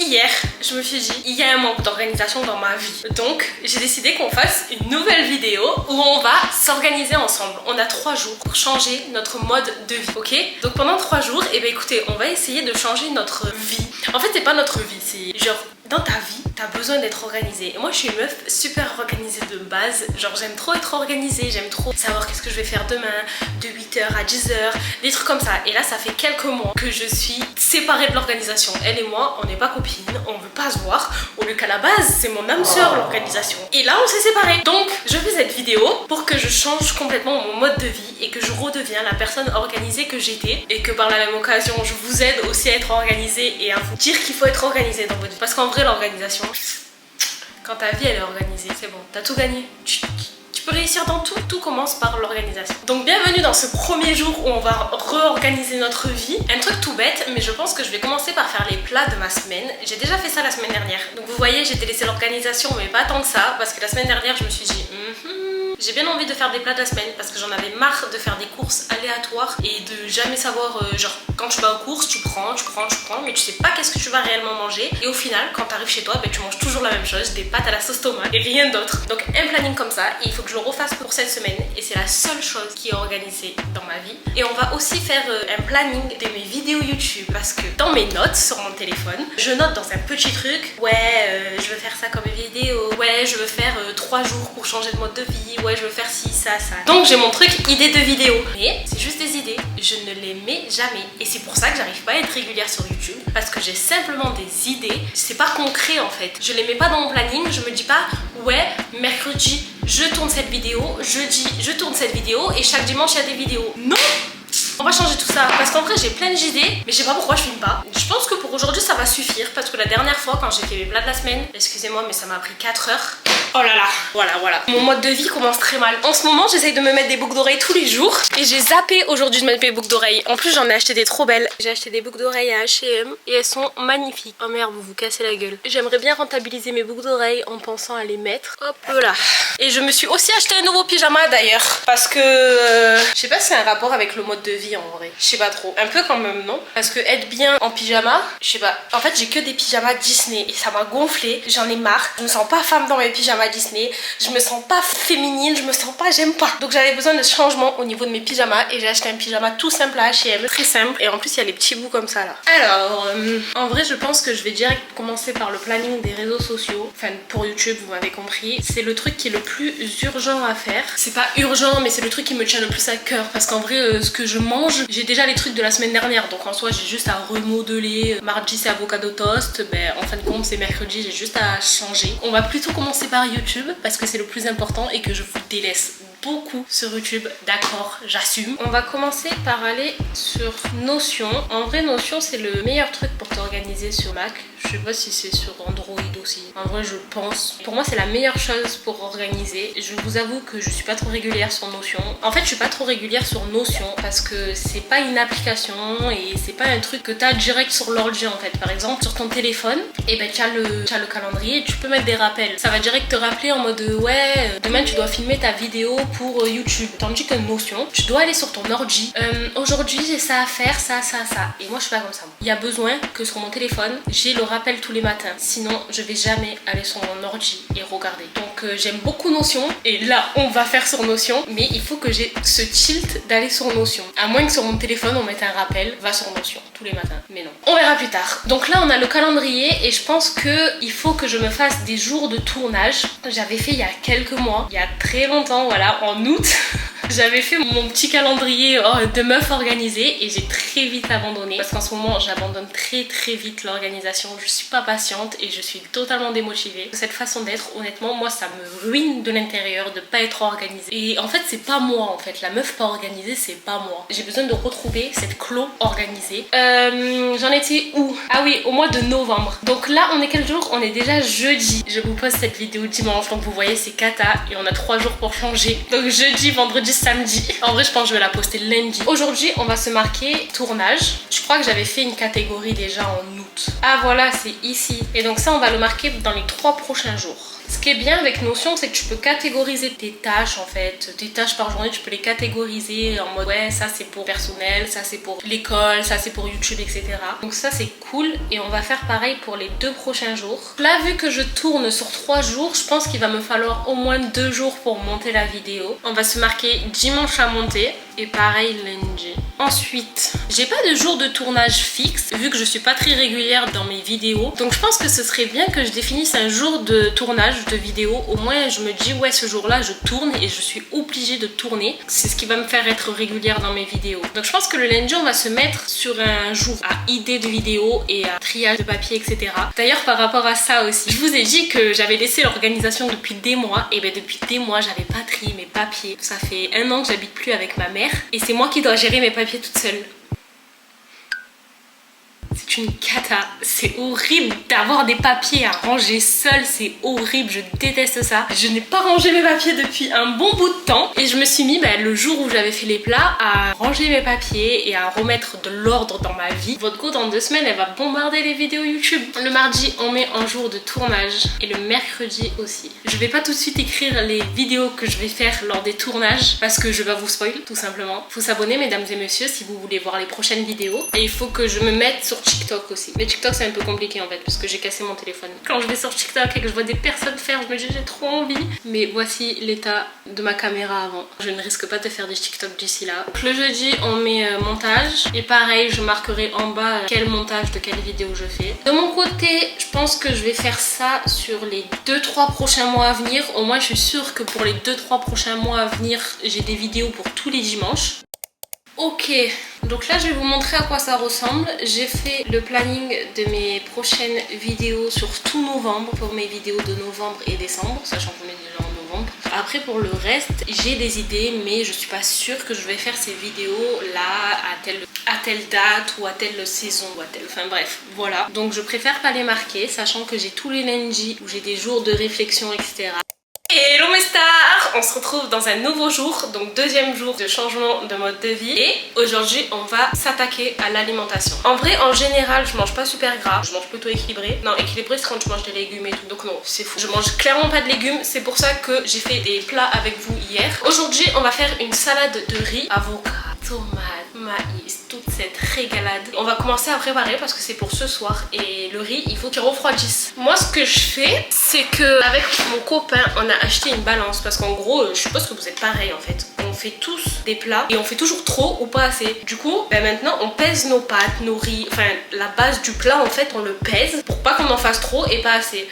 hier, je me suis dit, il y a un manque d'organisation dans ma vie. Donc, j'ai décidé qu'on fasse une nouvelle vidéo où on va s'organiser ensemble. On a 3 jours pour changer notre mode de vie, ok? Donc pendant 3 jours, et ben écoutez, on va essayer de changer notre vie. En fait, c'est pas notre vie, c'est genre dans ta vie, t'as besoin d'être organisée. Et moi, je suis une meuf super organisée de base. Genre, j'aime trop être organisée, j'aime trop savoir qu'est-ce que je vais faire demain, de 8h à 10h, des trucs comme ça. Et là, ça fait quelques mois que je suis séparée de l'organisation. Elle et moi, on n'est pas copines, on veut pas se voir. Au lieu qu'à la base, c'est mon âme sœur, l'organisation. Et là, on s'est séparés. Donc, je fais cette vidéo pour que je change complètement mon mode de vie et que je redevienne la personne organisée que j'étais. Et que par la même occasion, je vous aide aussi à être organisée et à vous dire qu'il faut être organisée dans votre vie. Parce qu'en vrai, l'organisation, quand ta vie elle est organisée, c'est bon, t'as tout gagné. Tu peux réussir dans tout, tout commence par l'organisation. Donc bienvenue dans ce premier jour où on va réorganiser notre vie. Un truc tout bête, mais je pense que je vais commencer par faire les plats de ma semaine. J'ai déjà fait ça la semaine dernière. Donc vous voyez, j'ai délaissé l'organisation, mais pas tant que ça, parce que la semaine dernière, je me suis dit, j'ai bien envie de faire des plats de la semaine parce que j'en avais marre de faire des courses aléatoires et de jamais savoir, genre quand tu vas aux courses, tu prends, mais tu sais pas qu'est-ce que tu vas réellement manger. Et au final, quand tu arrives chez toi, ben, tu manges toujours la même chose, des pâtes à la sauce tomate et rien d'autre. Donc un planning comme ça, et il faut que je le refasse pour cette semaine et c'est la seule chose qui est organisée dans ma vie. Et on va aussi faire un planning de mes vidéos YouTube parce que dans mes notes sur mon téléphone, je note dans un petit truc, ouais, je veux faire ça comme vidéo, ouais, je veux faire 3 jours pour changer de mode de vie, ouais, je veux faire ci, ça. Donc j'ai mon truc idée de vidéo. Mais c'est juste des idées, je ne les mets jamais. Et c'est pour ça que j'arrive pas à être régulière sur YouTube. Parce que j'ai simplement des idées. C'est pas concret en fait. Je les mets pas dans mon planning, je me dis pas ouais, mercredi je tourne cette vidéo, jeudi je tourne cette vidéo et chaque dimanche il y a des vidéos. Non! On va changer tout ça parce qu'en vrai j'ai plein d'idées mais je sais pas pourquoi je filme pas. Je pense que pour aujourd'hui ça va suffire parce que la dernière fois quand j'ai fait mes plats de la semaine, excusez-moi mais ça m'a pris 4 heures. Oh là là, voilà. Mon mode de vie commence très mal. En ce moment j'essaye de me mettre des boucles d'oreilles tous les jours et j'ai zappé aujourd'hui de mettre mes boucles d'oreilles. En plus j'en ai acheté des trop belles. J'ai acheté des boucles d'oreilles à H&M et elles sont magnifiques. Oh merde, vous vous cassez la gueule. J'aimerais bien rentabiliser mes boucles d'oreilles en pensant à les mettre. Hop là. Et je me suis aussi acheté un nouveau pyjama d'ailleurs parce que je sais pas si c'est un rapport avec le mode de vie en vrai. Je sais pas trop. Un peu quand même, non? Parce que être bien en pyjama, je sais pas. En fait, j'ai que des pyjamas Disney et ça m'a gonflé. J'en ai marre. Je me sens pas femme dans mes pyjamas Disney. Je me sens pas féminine. Je me sens pas, j'aime pas. Donc j'avais besoin de changement au niveau de mes pyjamas et j'ai acheté un pyjama tout simple à H&M. Très simple. Et en plus, il y a les petits bouts comme ça là. Alors, en vrai, je pense que je vais direct commencer par le planning des réseaux sociaux. Enfin, pour YouTube, vous m'avez compris. C'est le truc qui est le plus urgent à faire. C'est pas urgent, mais c'est le truc qui me tient le plus à cœur. Parce qu'en vrai, ce que je mange, j'ai déjà les trucs de la semaine dernière. Donc en soi, j'ai juste à remodeler. Mardi, c'est avocado toast. Ben, en fin de compte, c'est mercredi, j'ai juste à changer. On va plutôt commencer par YouTube parce que c'est le plus important et que je vous délaisse beaucoup sur YouTube, d'accord, j'assume. On va commencer par aller sur Notion. En vrai, Notion, c'est le meilleur truc pour t'organiser sur Mac. Je sais pas si c'est sur Android aussi. En vrai, je pense. Pour moi, c'est la meilleure chose pour organiser. Je vous avoue que je suis pas trop régulière sur Notion. En fait, je suis pas trop régulière sur Notion parce que c'est pas une application et c'est pas un truc que t'as direct sur l'ordi en fait. Par exemple, sur ton téléphone, et ben t'as le calendrier et tu peux mettre des rappels. Ça va direct te rappeler en mode ouais, demain tu dois filmer ta vidéo pour YouTube. Tandis que Notion, tu dois aller sur ton ordi. Aujourd'hui, j'ai ça à faire, ça. Et moi, je suis pas comme ça. Il y a besoin que sur mon téléphone, j'ai le rappel tous les matins. Sinon, je vais jamais aller sur mon ordi et regarder. Donc, j'aime beaucoup Notion. Et là, on va faire sur Notion. Mais il faut que j'ai ce tilt d'aller sur Notion. À moins que sur mon téléphone, on mette un rappel. Va sur Notion tous les matins. Mais non. On verra plus tard. Donc là, on a le calendrier. Et je pense qu'il faut que je me fasse des jours de tournage. J'avais fait il y a quelques mois. Il y a très longtemps, voilà, en août. J'avais fait mon petit calendrier de meuf organisée et j'ai très vite abandonné parce qu'en ce moment j'abandonne très vite l'organisation. Je suis pas patiente et je suis totalement démotivée. Cette façon d'être, honnêtement, moi ça me ruine de l'intérieur de pas être organisée. Et en fait c'est pas moi en fait, la meuf pas organisée c'est pas moi. J'ai besoin de retrouver cette clo organisée. J'en étais où? Ah oui, au mois de novembre. Donc là on est quel jour? On est déjà jeudi. Je vous poste cette vidéo dimanche donc vous voyez c'est cata et on a 3 jours pour changer. Donc jeudi, vendredi, samedi. En vrai je pense que je vais la poster lundi. Aujourd'hui on va se marquer tournage. Je crois que j'avais fait une catégorie déjà en août. Ah voilà, c'est ici. Et donc ça on va le marquer dans les 3 prochains jours. Ce qui est bien avec Notion, c'est que tu peux catégoriser tes tâches en fait. Tes tâches par journée, tu peux les catégoriser en mode ouais, ça c'est pour personnel, ça c'est pour l'école, ça c'est pour YouTube, etc. Donc ça c'est cool et on va faire pareil pour les 2 prochains jours. Là, vu que je tourne sur 3 jours, je pense qu'il va me falloir au moins 2 jours pour monter la vidéo. On va se marquer dimanche à monter et pareil lundi. Ensuite, j'ai pas de jour de tournage fixe vu que je suis pas très régulière dans mes vidéos. Donc je pense que ce serait bien que je définisse un jour de tournage de vidéo. Au moins je me dis ouais, ce jour-là je tourne et je suis obligée de tourner. C'est ce qui va me faire être régulière dans mes vidéos. Donc je pense que le lundi on va se mettre sur un jour à idée de vidéo et à triage de papier, etc. D'ailleurs par rapport à ça aussi, je vous ai dit que j'avais laissé l'organisation depuis des mois. Et ben depuis des mois j'avais pas trié mes papiers. Ça fait 1 an que j'habite plus avec ma mère et c'est moi qui dois gérer mes papiers toute seule. C'est une cata, c'est horrible d'avoir des papiers à ranger seul, c'est horrible, je déteste ça. Je n'ai pas rangé mes papiers depuis un bon bout de temps et je me suis mis le jour où j'avais fait les plats à ranger mes papiers et à remettre de l'ordre dans ma vie. Votre go dans 2 semaines elle va bombarder les vidéos YouTube. Le mardi on met en jour de tournage et le mercredi aussi. Je vais pas tout de suite écrire les vidéos que je vais faire lors des tournages parce que je vais vous spoil tout simplement. Faut s'abonner mesdames et messieurs si vous voulez voir les prochaines vidéos et il faut que je me mette sur TikTok aussi. Mais TikTok c'est un peu compliqué en fait parce que j'ai cassé mon téléphone. Quand je vais sur TikTok et que je vois des personnes faire, je me dis j'ai trop envie. Mais voici l'état de ma caméra avant. Je ne risque pas de faire des TikTok d'ici là. Donc, le jeudi on met montage et pareil je marquerai en bas quel montage de quelle vidéo je fais. De mon côté je pense que je vais faire ça sur les 2-3 prochains mois à venir. Au moins je suis sûre que pour les 2-3 prochains mois à venir j'ai des vidéos pour tous les dimanches. Ok, donc là je vais vous montrer à quoi ça ressemble. J'ai fait le planning de mes prochaines vidéos sur tout novembre, pour mes vidéos de novembre et décembre, sachant qu'on est déjà en novembre. Après pour le reste, j'ai des idées mais je suis pas sûre que je vais faire ces vidéos là à telle date ou à telle saison ou à telle... Enfin bref, voilà. Donc je préfère pas les marquer, sachant que j'ai tous les lundis où j'ai des jours de réflexion, etc. Hello mes stars, on se retrouve dans un nouveau jour, donc 2e jour de changement de mode de vie et aujourd'hui on va s'attaquer à l'alimentation. En vrai en général je mange pas super gras, je mange plutôt équilibré. Non, équilibré c'est quand tu manges des légumes et tout, donc non c'est fou. Je mange clairement pas de légumes, c'est pour ça que j'ai fait des plats avec vous hier. Aujourd'hui on va faire une salade de riz, avocat, tomate, maïs, toute cette régalade. On va commencer à préparer parce que c'est pour ce soir et le riz il faut qu'il refroidisse. Moi ce que je fais c'est que avec mon copain on a acheté une balance parce qu'en gros je suppose que vous êtes pareil en fait. On fait tous des plats et on fait toujours trop ou pas assez. Du coup maintenant on pèse nos pâtes, nos riz, enfin la base du plat en fait on le pèse pour pas qu'on en fasse trop et pas assez.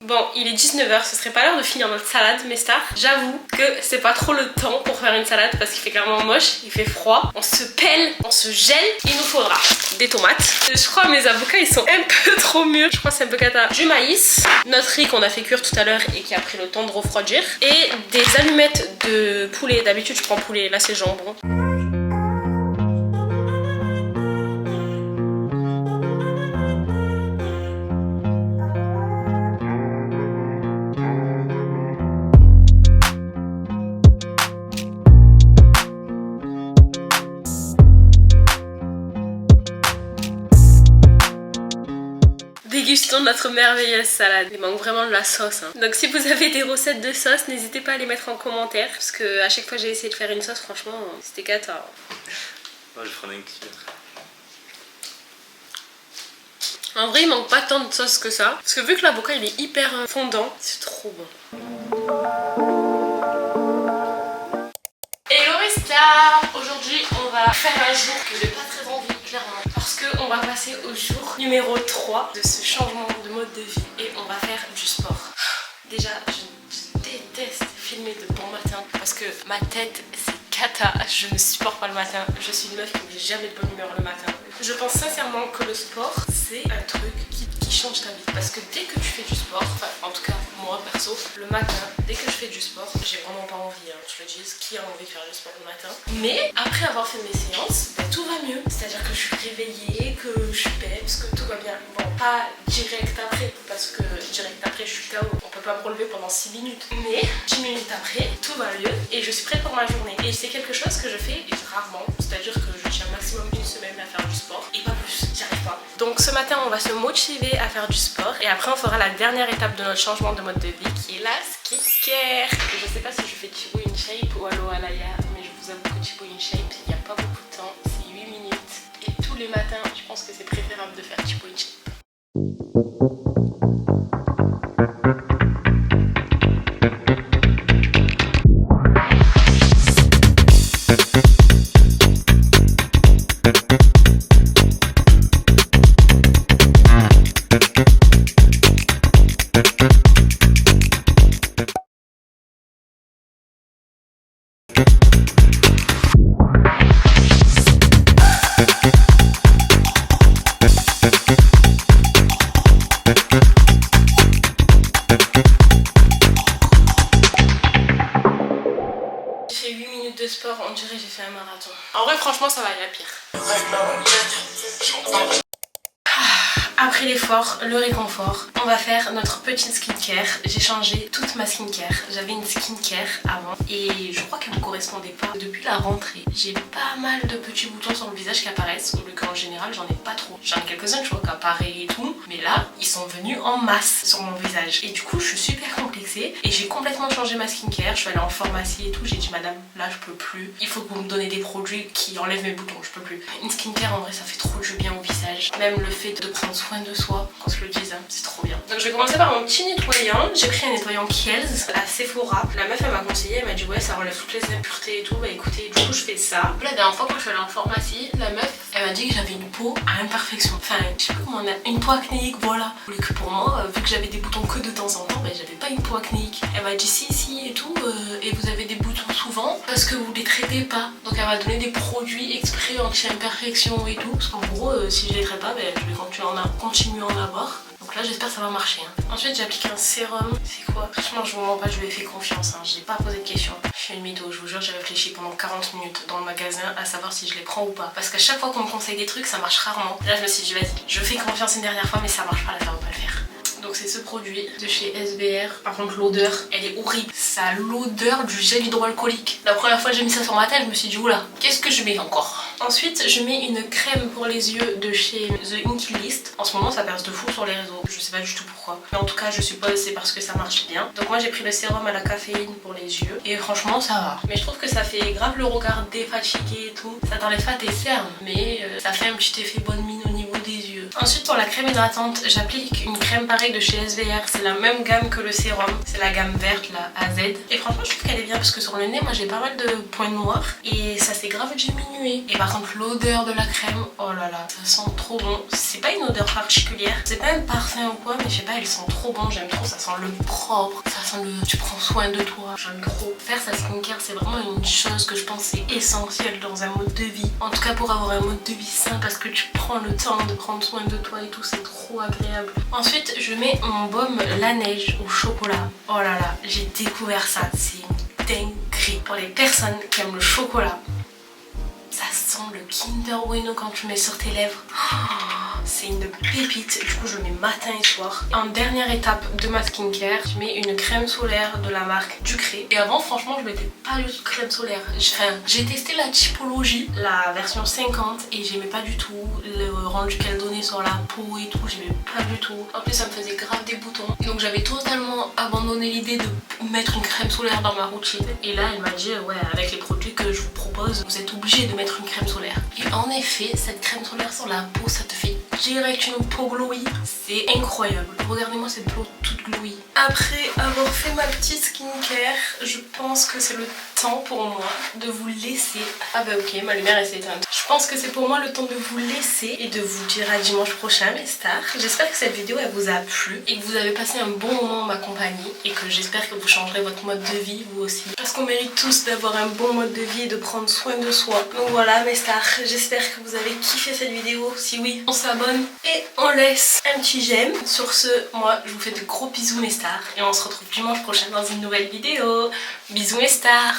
Bon, il est 19h, ce serait pas l'heure de finir notre salade, mes stars. J'avoue que c'est pas trop le temps pour faire une salade parce qu'il fait clairement moche, il fait froid. On se pèle, on se gèle. Il nous faudra des tomates. Je crois mes avocats ils sont un peu trop mûrs. Je crois que c'est un peu cata. Du maïs, notre riz qu'on a fait cuire tout à l'heure et qui a pris le temps de refroidir. Et des allumettes de poulet. D'habitude je prends poulet, là c'est jambon. Dégustons notre merveilleuse salade. Il manque vraiment de la sauce. Donc si vous avez des recettes de sauce, n'hésitez pas à les mettre en commentaire. Parce que à chaque fois que j'ai essayé de faire une sauce, franchement, c'était cata. Moi je prenais une cuillère. En vrai, il manque pas tant de sauce que ça. Parce que vu que l'avocat il est hyper fondant, c'est trop bon. Hello mes stars! Aujourd'hui, on va faire un jour que j'ai pas très envie, clairement. Parce qu'on va passer au jour numéro 3 de ce changement de mode de vie. Et on va faire du sport. Déjà, je déteste filmer de bon matin. Parce que ma tête, c'est cata. Je ne supporte pas le matin. Je suis une meuf qui n'est jamais de bonne humeur le matin. Je pense sincèrement que le sport, c'est un truc qui change ta vie. Parce que dès que tu fais du sport, enfin en tout cas moi perso, le matin, dès que je fais du sport, j'ai vraiment pas envie, je le dis, qui a envie de faire du sport le matin. Mais après avoir fait mes séances, tout va mieux. C'est-à-dire que je suis réveillée, que je suis peps, que tout va bien. Bon, pas direct après, parce que direct après je suis KO, on peut pas me relever pendant 6 minutes, mais 10 minutes après tout va mieux et je suis prête pour ma journée. Et c'est quelque chose que je fais rarement, c'est-à-dire que je tiens maximum une semaine à faire du sport et pas plus, j'y arrive pas. Donc ce matin on va se motiver à faire du sport et après on fera la dernière étape de notre changement de mode de vie qui est la skincare. Je sais pas si je fais Thibaut InShape ou Allo Alaya, mais je vous avoue que Thibaut InShape il n'y a pas beaucoup de temps, c'est 8 minutes et tous les matins je pense que c'est préférable de faire Thibaut InShape. De sport, on dirait que j'ai fait un marathon. En vrai franchement ça va, il y a pire. Après l'effort, le réconfort, on va faire notre petite skincare. J'ai changé toute ma skincare. J'avais une skincare avant et je crois qu'elle me correspondait pas. Depuis la rentrée, j'ai pas mal de petits boutons sur le visage qui apparaissent. Au lieu qu'en général, j'en ai pas trop. J'en ai quelques-uns, tu vois, qui apparaissent et tout. Mais là, ils sont venus en masse sur mon visage. Et du coup, je suis super complexée et j'ai complètement changé ma skincare. Je suis allée en pharmacie et tout. J'ai dit, madame, là, je peux plus. Il faut que vous me donnez des produits qui enlèvent mes boutons. Je peux plus. Une skincare, en vrai, ça fait trop du bien au visage. Même le fait de prendre soin de soi, qu'on se le dise, hein, c'est trop bien. Donc je vais commencer par mon petit nettoyant. J'ai pris un nettoyant Kiehl's à Sephora. La meuf elle m'a conseillé, elle m'a dit ouais ça enlève toutes les impuretés et tout. Bah écoutez, du coup je fais ça. La dernière fois quand je suis allée en pharmacie, la meuf elle m'a dit que j'avais une peau à imperfection. Enfin je sais pas comment on a, une peau acnéique, voilà. Et que pour moi, vu que j'avais des boutons que de temps en temps, bah j'avais pas une peau acnéique. Elle m'a dit si et tout, et vous avez des boutons souvent parce que vous les traitez pas. Donc elle m'a donné des produits exprès anti-imperfection et tout. Parce qu'en gros si je les traite pas, bah, je vais continuer à en avoir. Donc là j'espère que ça va marcher. Ensuite j'applique un sérum. C'est quoi? Franchement je vous mens pas, je lui ai fait confiance. J'ai pas posé de questions. Je suis une mytho, je vous jure, j'ai réfléchi pendant 40 minutes dans le magasin à savoir si je les prends ou pas. Parce qu'à chaque fois qu'on me conseille des trucs, ça marche rarement. Là je me suis dit vas-y, je fais confiance une dernière fois mais ça marche pas, là ça va pas le faire. Donc c'est ce produit de chez SBR. Par contre l'odeur, elle est horrible. Ça a l'odeur du gel hydroalcoolique. La première fois que j'ai mis ça sur ma tête, je me suis dit oula, qu'est-ce que je mets encore? Ensuite je mets une crème pour les yeux de chez The Inkey List. En ce moment ça perce de fou sur les réseaux. Je sais pas du tout pourquoi. Mais en tout cas je suppose c'est parce que ça marche bien. Donc moi j'ai pris le sérum à la caféine pour les yeux. Et franchement ça va. Mais je trouve que ça fait grave le regard défatigué et tout. Ça t'enlève pas tes cernes. Mais ça fait un petit effet bonne mine au niveau des yeux. Ensuite pour la crème hydratante, j'applique une crème pareille de chez SVR. C'est la même gamme que le sérum. C'est la gamme verte là, AZ. Et franchement je trouve qu'elle est bien parce que sur le nez moi j'ai pas mal de points noirs. Et ça s'est grave diminué. Et par contre l'odeur de la crème, oh là là, ça sent trop bon. C'est pas une odeur particulière. C'est pas un parfum ou quoi, mais je sais pas, elle sent trop bon. J'aime trop, ça sent le propre. Ça sent le... Tu prends soin de toi. J'aime trop. Faire sa skincare c'est vraiment une chose que je pense c'est essentiel dans un mode de vie. En tout cas pour avoir un mode de vie sain parce que tu prends le temps de prendre soin de toi et tout, c'est trop agréable. Ensuite je mets mon baume La Neige au chocolat. Oh là là, j'ai découvert ça, c'est une dinguerie. Pour les personnes qui aiment le chocolat, ça sent le Kinder Bueno quand tu mets sur tes lèvres. C'est une pépite, du coup je le mets matin et soir. En dernière étape de ma skincare, je mets une crème solaire de la marque Ducré. Et avant franchement je mettais pas du tout de crème solaire. J'ai testé la typologie, la version 50 et j'aimais pas du tout le rendu qu'elle donnait sur la peau et tout, j'aimais pas du tout. En plus ça me faisait grave des boutons. Donc j'avais totalement abandonné l'idée de mettre une crème solaire dans ma routine. Et là elle m'a dit ouais avec les produits que je vous propose, vous êtes obligé de mettre une crème solaire. Et en effet cette crème solaire sur la peau ça te fait direct une peau glowy, c'est incroyable. Regardez-moi cette peau toute glowy. Après avoir fait ma petite skincare, je pense que c'est le temps pour moi de vous laisser. Ah bah ok, ma lumière elle s'est éteinte. Je pense que c'est pour moi le temps de vous laisser et de vous dire à dimanche prochain mes stars. J'espère que cette vidéo elle vous a plu et que vous avez passé un bon moment en ma compagnie et que j'espère que vous changerez votre mode de vie vous aussi. Parce qu'on mérite tous d'avoir un bon mode de vie et de prendre soin de soi. Donc voilà mes stars, j'espère que vous avez kiffé cette vidéo. Si oui, on s'abonne et on laisse un petit j'aime. Sur ce, moi je vous fais de gros bisous mes stars et on se retrouve dimanche prochain dans une nouvelle vidéo. Bisous mes stars.